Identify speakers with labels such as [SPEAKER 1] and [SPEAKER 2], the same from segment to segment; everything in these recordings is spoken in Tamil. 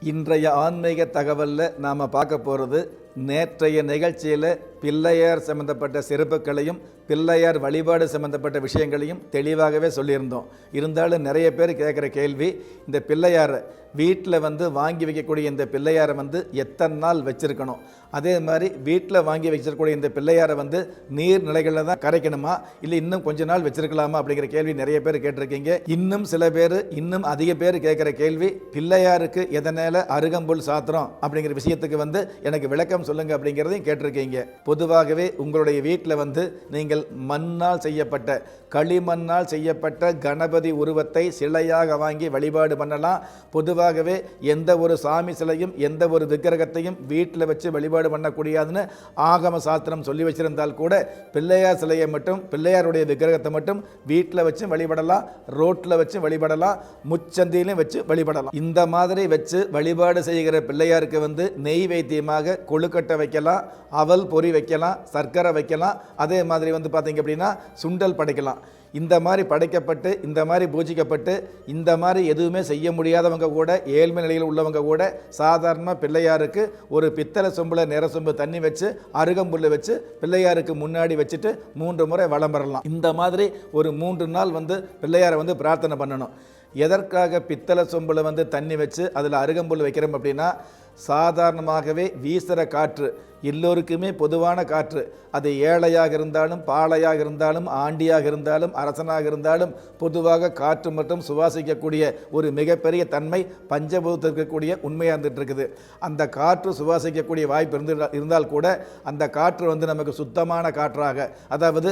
[SPEAKER 1] இன்றைய ஆன்மீக தகவலில் நாம் பார்க்க போகிறது நேற்றைய நிகழ்ச்சியில் பிள்ளையார் சம்பந்தப்பட்ட சிறப்புகளையும் பிள்ளையார் வழிபாடு சம்பந்தப்பட்ட விஷயங்களையும் தெளிவாகவே சொல்லியிருந்தோம். இருந்தாலும் நிறைய பேர் கேட்குற கேள்வி, இந்த பிள்ளையாரை வீட்டில் வாங்கி வைக்கக்கூடிய இந்த பிள்ளையாரை எத்தனை நாள் வச்சுருக்கணும், அதே மாதிரி வீட்டில் வாங்கி வச்சிருக்கக்கூடிய இந்த பிள்ளையாரை நீர்நிலைகளில் தான் கரைக்கணுமா, இல்லை இன்னும் கொஞ்ச நாள் வச்சிருக்கலாமா அப்படிங்கிற கேள்வி நிறைய பேர் கேட்டிருக்கீங்க. இன்னும் சில பேர், இன்னும் அதிக பேர் கேட்குற கேள்வி, பிள்ளையாருக்கு எதனால் அருகம்புல் சாத்திரம் அப்படிங்கிற விஷயத்துக்கு எனக்கு விளக்கம் சொல்லுங்க அப்படிங்கிறதையும் கேட்டிருக்கீங்க. பொதுவாகவே உங்களுடைய வீட்டில் நீங்கள் மண்ணால் செய்யப்பட்ட, களிமண்ணால் செய்யப்பட்ட கணபதி உருவத்தை சிலையாக வாங்கி வழிபாடு பண்ணலாம். பொதுவாகவே எந்த ஒரு சாமி சிலையும் எந்த ஒரு விக்கிரகத்தையும் வீட்டில் வச்சு வழிபாடு பண்ணக்கூடியாதுன்னு ஆகம சாஸ்திரம் சொல்லி வச்சிருந்தால் கூட பிள்ளையார் சிலையை மட்டும், பிள்ளையாருடைய விக்கிரகத்தை மட்டும் வீட்டில் வச்சு வழிபடலாம், ரோட்டில் வச்சு வழிபடலாம், முச்சந்தியிலும் வச்சு வழிபடலாம். இந்த மாதிரி வச்சு வழிபாடு செய்கிற பிள்ளையாருக்கு நெய்வேத்தியமாக கொழுக்கட்டை வைக்கலாம், அவல் பொறி வைக்கலாம், சர்க்கரை வைக்கலாம், அதே மாதிரி பார்த்தீங்க அப்படின்னா சுண்டல் படைக்கலாம். இந்த மாதிரி படைக்கப்பட்டு, இந்த மாதிரி பூஜிக்கப்பட்டு, இந்த மாதிரி எதுவுமே செய்ய முடியாதவங்க கூட, ஏழ்மை நிலையில் உள்ளவங்க கூட சாதாரண பிள்ளையாருக்கு ஒரு பித்தளை சொம்பில் நிற சொம்பு தண்ணி வச்சு அருகம்புல் வச்சு பிள்ளையாருக்கு முன்னாடி வச்சுட்டு 3 முறை வலம் வரலாம். இந்த மாதிரி ஒரு 3 நாள் பிள்ளையாரை பிரார்த்தனை பண்ணணும். எதற்காக பித்தளை சொம்பில் தண்ணி வச்சு அதில் அருகம்புல் வைக்கிறோம் அப்படின்னா, சாதாரணமாகவே வீசுகிற காற்று எல்லோருக்குமே பொதுவான காற்று, அது ஏழையாக இருந்தாலும் பாழையாக இருந்தாலும் ஆண்டியாக இருந்தாலும் அரசனாக இருந்தாலும் பொதுவாக காற்று மட்டும் சுவாசிக்கக்கூடிய ஒரு மிகப்பெரிய தன்மை பஞ்சபூதத்தில் இருக்கக்கூடிய உண்மையாக இருந்துட்டு இருக்குது. அந்த காற்று சுவாசிக்கக்கூடிய வாய்ப்பு இருந்தால் கூட அந்த காற்று நமக்கு சுத்தமான காற்றாக, அதாவது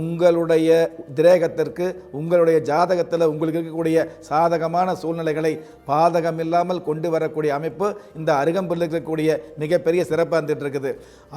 [SPEAKER 1] உங்களுடைய திரேகத்திற்கு, உங்களுடைய ஜாதகத்தில் உங்களுக்கு இருக்கக்கூடிய சாதகமான சூழ்நிலைகளை பாதகம் இல்லாமல் கொண்டு வரக்கூடிய அமைப்பு இந்த அருகம்புல் இருக்கக்கூடிய மிகப்பெரிய சிறப்பாக இருந்துட்டு இருக்குது.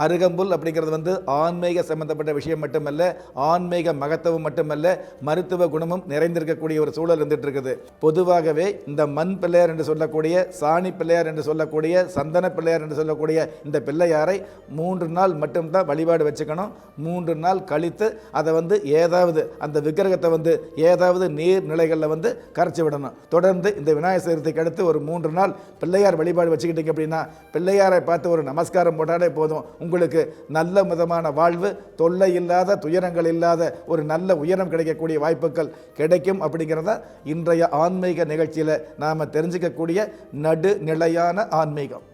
[SPEAKER 1] அருகம்புல் அப்படிங்கிறது ஆன்மீக சம்பந்தப்பட்ட விஷயம் மட்டுமல்ல, ஆன்மீக மகத்துவம் மட்டுமல்ல, மருத்துவ குணமும் நிறைந்திருக்கக்கூடிய ஒரு சூழல் இருந்துட்டு இருக்குது. பொதுவாகவே இந்த மண் பிள்ளையார் என்று சொல்லக்கூடிய, சாணி பிள்ளையார் என்று சொல்லக்கூடிய, சந்தன பிள்ளையார் என்று சொல்லக்கூடிய இந்த பிள்ளையாரை 3 நாள் மட்டும்தான் வழிபாடு வச்சுக்கணும். 3 நாள் கழித்து அதை ஏதாவது அந்த விக்கிரகத்தை ஏதாவது நீர்நிலைகளில் கரைச்சி விடணும். தொடர்ந்து இந்த விநாயகர் சதுர்த்திக்கு அடுத்து ஒரு 3 நாள் பிள்ளையார் வழிபாடு வச்சுக்கிட்டீங்க அப்படின்னா, பிள்ளையாரை பார்த்து ஒரு நமஸ்காரம் போட்டாலே போதும், உங்களுக்கு நல்ல விதமான வாழ்வு, தொல்லை இல்லாத, துயரங்கள் இல்லாத ஒரு நல்ல உயரம் கிடைக்கக்கூடிய வாய்ப்புகள் கிடைக்கும். அப்படிங்கிறத இன்றைய ஆன்மீக நிகழ்ச்சியில் நாம் தெரிஞ்சுக்கக்கூடிய நடுநிலையான ஆன்மீகம்.